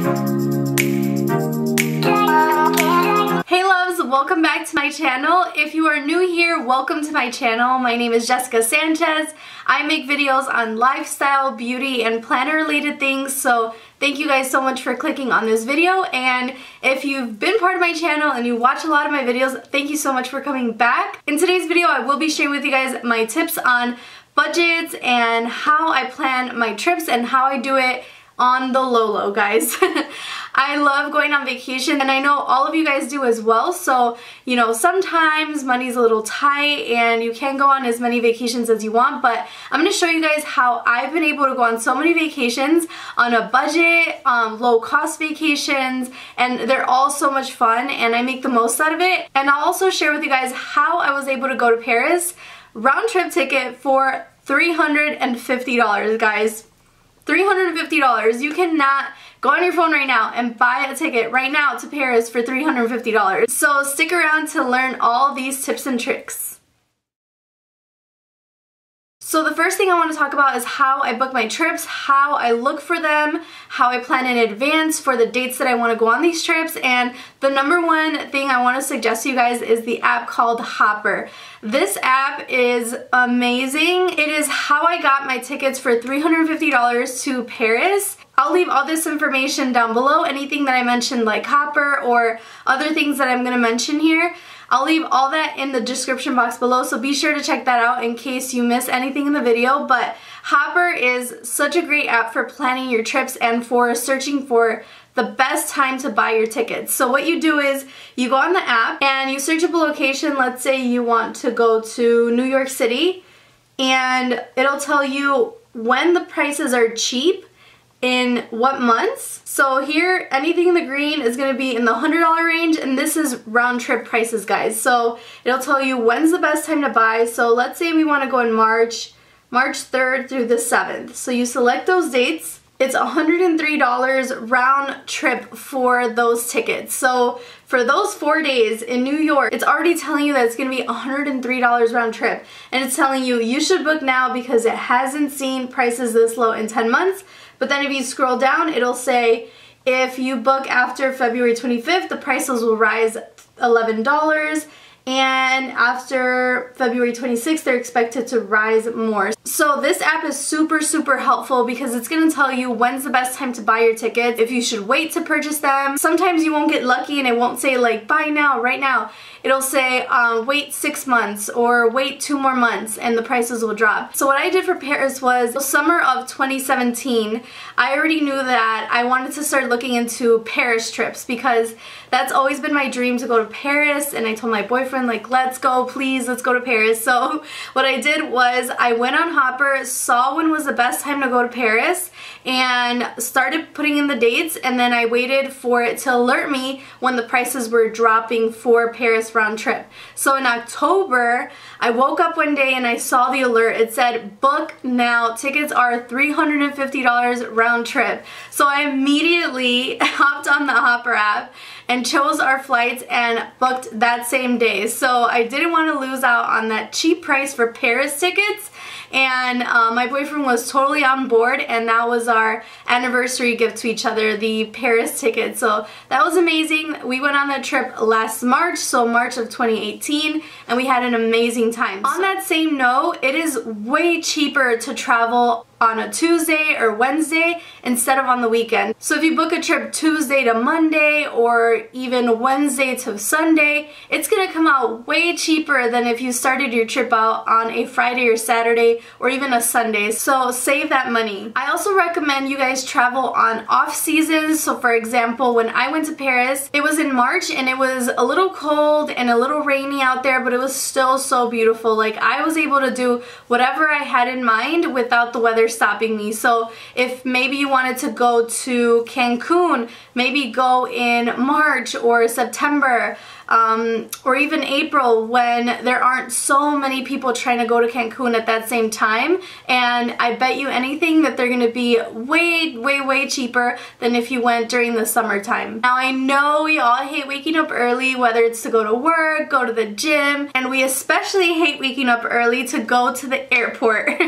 Hey loves, welcome back to my channel. If you are new here, welcome to my channel. My name is Jessica Sanchez. I make videos on lifestyle, beauty, and planner related things, so thank you guys so much for clicking on this video. And if you've been part of my channel and you watch a lot of my videos, thank you so much for coming back. In today's video, I will be sharing with you guys my tips on budgets and how I plan my trips and how I do it on the low, guys. I love going on vacation, and I know all of you guys do as well. So, you know, sometimes money's a little tight and you can't go on as many vacations as you want, but I'm going to show you guys how I've been able to go on so many vacations on a budget, low cost vacations, and they're all so much fun and I make the most out of it. And I'll also share with you guys how I was able to go to Paris, round trip ticket for $350, guys. $350. You cannot go on your phone right now and buy a ticket right now to Paris for $350. So stick around to learn all these tips and tricks. So the first thing I want to talk about is how I book my trips, how I look for them, how I plan in advance for the dates that I want to go on these trips, and the number one thing I want to suggest to you guys is the app called Hopper. This app is amazing. It is how I got my tickets for $350 to Paris. I'll leave all this information down below, anything that I mentioned like Hopper or other things that I'm going to mention here. I'll leave all that in the description box below, so be sure to check that out in case you miss anything in the video. But Hopper is such a great app for planning your trips and for searching for the best time to buy your tickets. So what you do is you go on the app and you search up a location. Let's say you want to go to New York City, and it'll tell you when the prices are cheap in what months. So here, anything in the green is going to be in the $100 range, and this is round trip prices, guys. So it'll tell you when's the best time to buy. So let's say we want to go in March 3rd through the 7th. So you select those dates. It's $103 round trip for those tickets. So for those 4 days in New York, it's already telling you that it's going to be $103 round trip. And it's telling you you should book now because it hasn't seen prices this low in 10 months. But then if you scroll down, it'll say if you book after February 25th, the prices will rise $11. And after February 26th, they're expected to rise more. So this app is super, super helpful because it's going to tell you when's the best time to buy your tickets, if you should wait to purchase them. Sometimes you won't get lucky and it won't say like buy now, right now. It'll say wait 6 months or wait 2 more months and the prices will drop. So what I did for Paris was summer of 2017, I already knew that I wanted to start looking into Paris trips because that's always been my dream, to go to Paris, and I told my boyfriend like, let's go, please, let's go to Paris. So what I did was I went on Hopper, saw when was the best time to go to Paris, and started putting in the dates, and then I waited for it to alert me when the prices were dropping for Paris round trip. So in October, I woke up one day and I saw the alert. It said book now, tickets are $350 round trip. So I immediately hopped on the Hopper app and chose our flights and booked that same day. So I didn't want to lose out on that cheap price for Paris tickets, and my boyfriend was totally on board, and that was our anniversary gift to each other, the Paris ticket. So that was amazing. We went on that trip last March, so March of 2018, and we had an amazing time. On that same note, it is way cheaper to travel on a Tuesday or Wednesday instead of on the weekend. So if you book a trip Tuesday to Monday or even Wednesday to Sunday, it's gonna come out way cheaper than if you started your trip out on a Friday or Saturday or even a Sunday. So save that money. I also recommend you guys travel on off seasons. So for example, when I went to Paris, it was in March and it was a little cold and a little rainy out there, but it was still so beautiful. Like, I was able to do whatever I had in mind without the weather stopping me. So if maybe you wanted to go to Cancun, maybe go in March or September. or even April, when there aren't so many people trying to go to Cancun at that same time. And I bet you anything that they're gonna be way cheaper than if you went during the summertime. Now I know we all hate waking up early, whether it's to go to work, go to the gym, and we especially hate waking up early to go to the airport.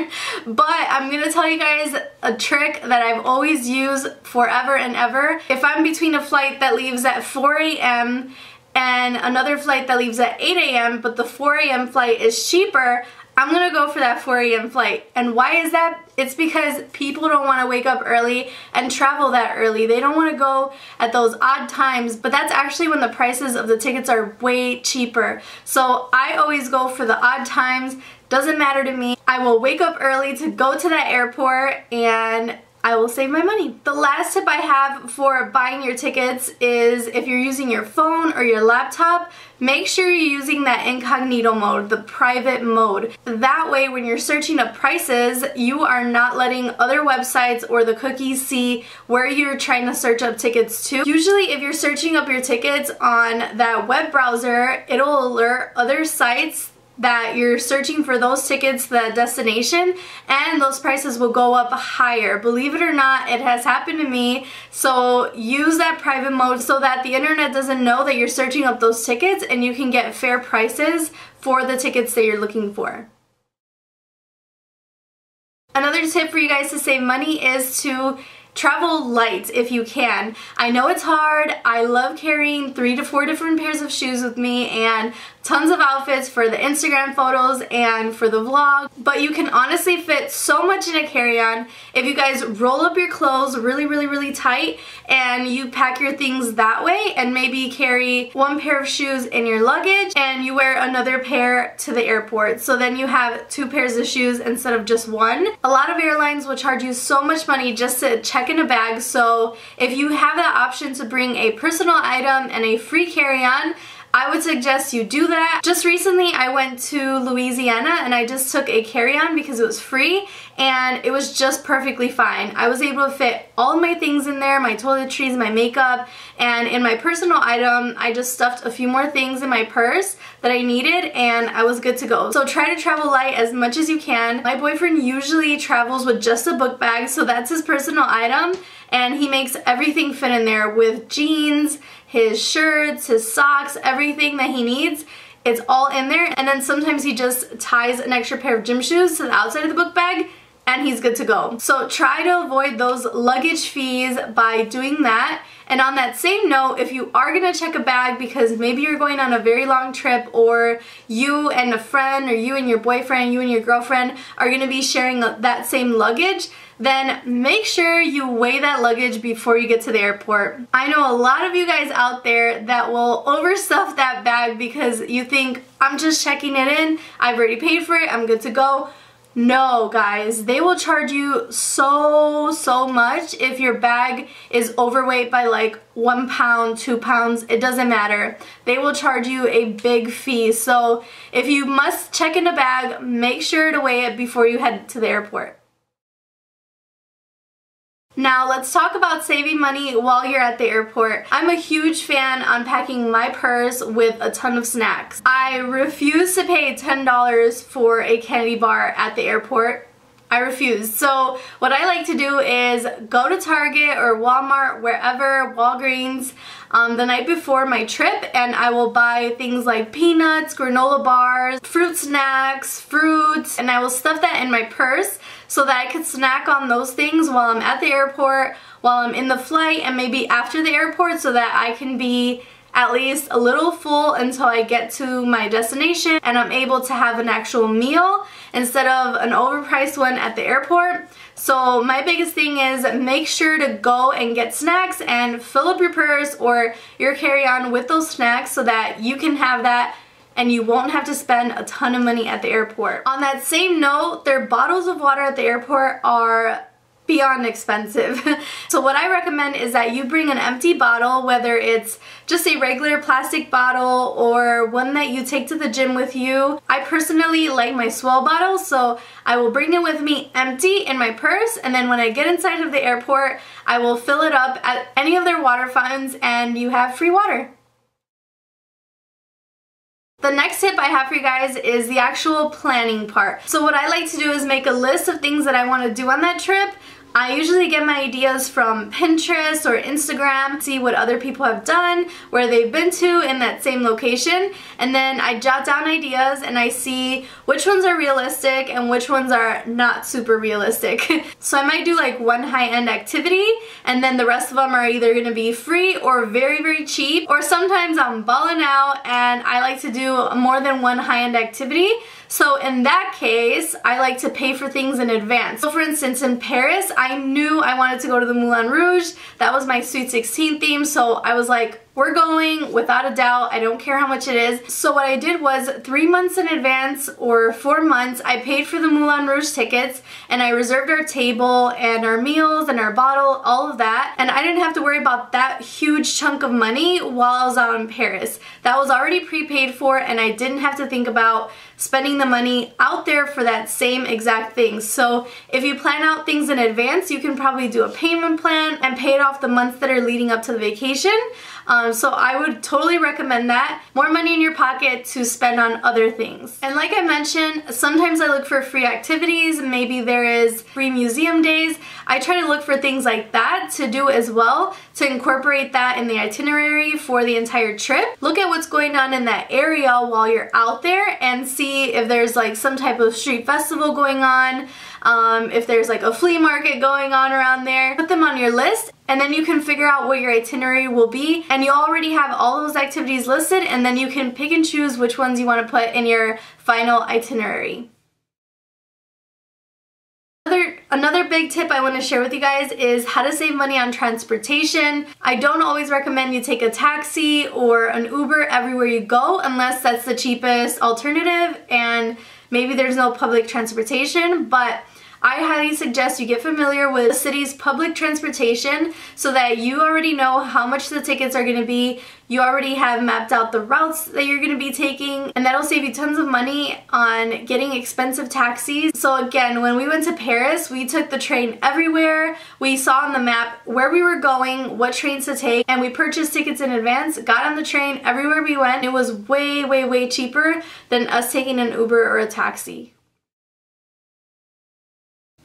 But I'm gonna tell you guys a trick that I've always used forever and ever. If I'm between a flight that leaves at 4 a.m. and another flight that leaves at 8 a.m. but the 4 a.m. flight is cheaper, I'm gonna go for that 4 a.m. flight. And why is that? It's because people don't want to wake up early and travel that early. They don't want to go at those odd times, but that's actually when the prices of the tickets are way cheaper. So I always go for the odd times. Doesn't matter to me. I will wake up early to go to that airport and I will save my money. The last tip I have for buying your tickets is if you're using your phone or your laptop, make sure you're using that incognito mode, the private mode. That way when you're searching up prices, you are not letting other websites or the cookies see where you're trying to search up tickets to. Usually if you're searching up your tickets on that web browser, it'll alert other sites that you're searching for those tickets to that destination, and those prices will go up higher. Believe it or not, it has happened to me. So use that private mode so that the internet doesn't know that you're searching up those tickets, and you can get fair prices for the tickets that you're looking for. Another tip for you guys to save money is to travel light if you can. I know it's hard. I love carrying 3 to 4 different pairs of shoes with me and tons of outfits for the Instagram photos and for the vlog, but you can honestly fit so much in a carry-on if you guys roll up your clothes really tight and you pack your things that way, and maybe carry 1 pair of shoes in your luggage and you wear another pair to the airport. So then you have 2 pairs of shoes instead of just 1. A lot of airlines will charge you so much money just to check in a bag, so if you have that option to bring a personal item and a free carry-on, I would suggest you do that. Just recently I went to Louisiana and I just took a carry-on because it was free and it was just perfectly fine. I was able to fit all of my things in there, my toiletries, my makeup, and in my personal item I just stuffed a few more things in my purse that I needed and I was good to go. So try to travel light as much as you can. My boyfriend usually travels with just a book bag, so that's his personal item, and he makes everything fit in there with jeans, his shirts, his socks, everything that he needs. It's all in there, and then sometimes he just ties an extra pair of gym shoes to the outside of the book bag and he's good to go. So try to avoid those luggage fees by doing that. And on that same note, if you are gonna check a bag because maybe you're going on a very long trip, or you and a friend, or you and your boyfriend, you and your girlfriend are gonna be sharing that same luggage, then make sure you weigh that luggage before you get to the airport. I know a lot of you guys out there that will overstuff that bag because you think, I'm just checking it in, I've already paid for it, I'm good to go. No, guys, they will charge you so much if your bag is overweight by like 1 pound, 2 pounds, it doesn't matter. They will charge you a big fee. So if you must check in a bag, make sure to weigh it before you head to the airport. Now let's talk about saving money while you're at the airport. I'm a huge fan on packing my purse with a ton of snacks. I refuse to pay $10 for a candy bar at the airport. I refuse. So what I like to do is go to Target or Walmart, wherever, Walgreens, the night before my trip, and I will buy things like peanuts, granola bars, fruit snacks, fruits, and I will stuff that in my purse so that I could snack on those things while I'm at the airport, while I'm in the flight, and maybe after the airport, so that I can be at least a little full until I get to my destination and I'm able to have an actual meal instead of an overpriced one at the airport. So my biggest thing is make sure to go and get snacks and fill up your purse or your carry-on with those snacks so that you can have that and you won't have to spend a ton of money at the airport. On that same note, their bottles of water at the airport are beyond expensive. So what I recommend is that you bring an empty bottle, whether it's just a regular plastic bottle or one that you take to the gym with you. I personally like my Swell bottle, so I will bring it with me empty in my purse, and then when I get inside of the airport, I will fill it up at any of their water fountains and you have free water. The next tip I have for you guys is the actual planning part. So what I like to do is make a list of things that I want to do on that trip. I usually get my ideas from Pinterest or Instagram, see what other people have done, where they've been to in that same location, and then I jot down ideas and I see which ones are realistic and which ones are not super realistic. So I might do like one high-end activity and then the rest of them are either going to be free or very, very cheap, or sometimes I'm balling out and I like to do more than one high-end activity. So in that case, I like to pay for things in advance. So for instance, in Paris, I knew I wanted to go to the Moulin Rouge. That was my Sweet 16 theme, so I was like, we're going without a doubt. I don't care how much it is. So what I did was 3 months in advance or 4 months, I paid for the Moulin Rouge tickets and I reserved our table and our meals and our bottle, all of that. And I didn't have to worry about that huge chunk of money while I was out in Paris. That was already prepaid for and I didn't have to think about spending the money out there for that same exact thing. So if you plan out things in advance, you can probably do a payment plan and pay it off the months that are leading up to the vacation. So I would totally recommend that. More money in your pocket to spend on other things. And like I mentioned, sometimes I look for free activities. Maybe there is free museum days. I try to look for things like that to do as well, to incorporate that in the itinerary for the entire trip. Look at what's going on in that area while you're out there and see if there's like some type of street festival going on, if there's like a flea market going on around there. Put them on your list and then you can figure out what your itinerary will be, and you already have all those activities listed, and then you can pick and choose which ones you want to put in your final itinerary. Another big tip I want to share with you guys is how to save money on transportation. I don't always recommend you take a taxi or an Uber everywhere you go unless that's the cheapest alternative and maybe there's no public transportation, but I highly suggest you get familiar with the city's public transportation so that you already know how much the tickets are going to be. You already have mapped out the routes that you're going to be taking, and that'll save you tons of money on getting expensive taxis. So again, when we went to Paris, we took the train everywhere. We saw on the map where we were going, what trains to take, and we purchased tickets in advance, got on the train everywhere we went. It was way, way, way cheaper than us taking an Uber or a taxi.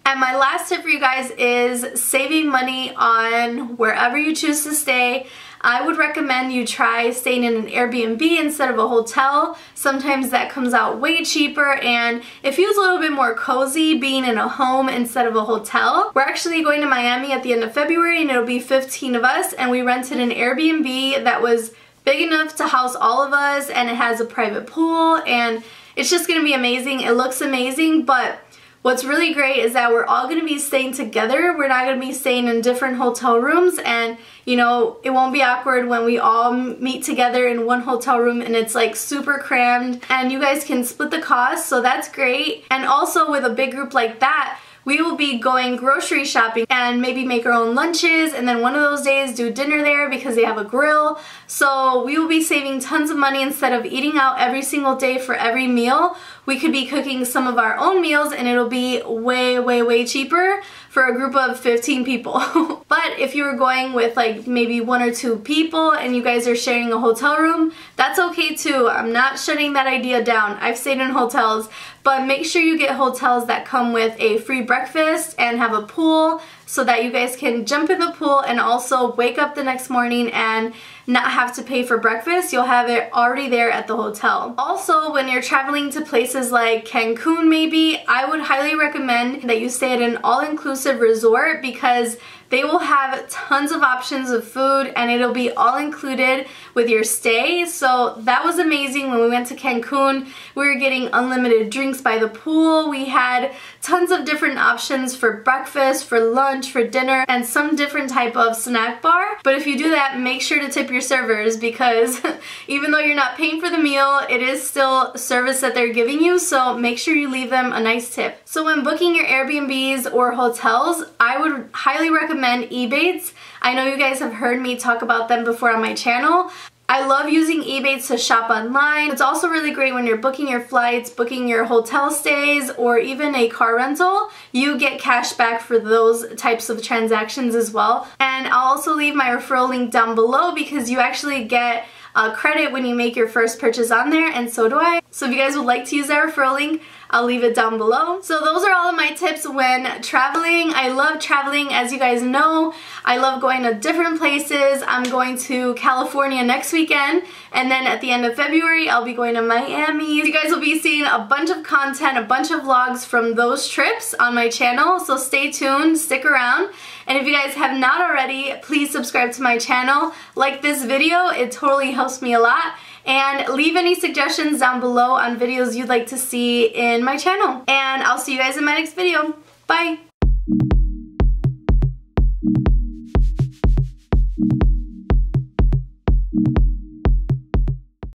And my last tip for you guys is saving money on wherever you choose to stay. I would recommend you try staying in an Airbnb instead of a hotel. Sometimes that comes out way cheaper and it feels a little bit more cozy being in a home instead of a hotel. We're actually going to Miami at the end of February and it'll be 15 of us, and we rented an Airbnb that was big enough to house all of us, and it has a private pool and it's just going to be amazing. It looks amazing, but what's really great is that we're all going to be staying together. We're not going to be staying in different hotel rooms, and you know, it won't be awkward when we all meet together in one hotel room and it's like super crammed, and you guys can split the cost, so that's great. And also with a big group like that, we will be going grocery shopping and maybe make our own lunches, and then one of those days do dinner there because they have a grill. So we will be saving tons of money. Instead of eating out every single day for every meal, we could be cooking some of our own meals and it'll be way, way, way cheaper for a group of 15 people. But if you were going with like maybe 1 or 2 people and you guys are sharing a hotel room, that's okay too. I'm not shutting that idea down. I've stayed in hotels, but make sure you get hotels that come with a free breakfast and have a pool so that you guys can jump in the pool and also wake up the next morning and not have to pay for breakfast. You'll have it already there at the hotel. Also, when you're traveling to places like Cancun maybe, I would highly recommend that you stay at an all-inclusive resort because they will have tons of options of food and it'll be all included with your stay. So that was amazing. When we went to Cancun, we were getting unlimited drinks by the pool. We had tons of different options for breakfast, for lunch, for dinner, and some different type of snack bar. But if you do that, make sure to tip your servers because even though you're not paying for the meal, it is still service that they're giving you, so make sure you leave them a nice tip. So when booking your Airbnbs or hotels, I would highly recommend Ebates. I know you guys have heard me talk about them before on my channel. I love using Ebates to shop online. It's also really great when you're booking your flights, booking your hotel stays, or even a car rental. You get cash back for those types of transactions as well. And I'll also leave my referral link down below because you actually get credit when you make your first purchase on there, and so do I. So if you guys would like to use that referral link, I'll leave it down below. So those are all of my tips when traveling. I love traveling, as you guys know. I love going to different places. I'm going to California next weekend, and then at the end of February, I'll be going to Miami. You guys will be seeing a bunch of content, a bunch of vlogs from those trips on my channel, so stay tuned, stick around. And if you guys have not already, please subscribe to my channel. Like this video, it totally helps me a lot. And leave any suggestions down below on videos you'd like to see in my channel. And I'll see you guys in my next video. Bye!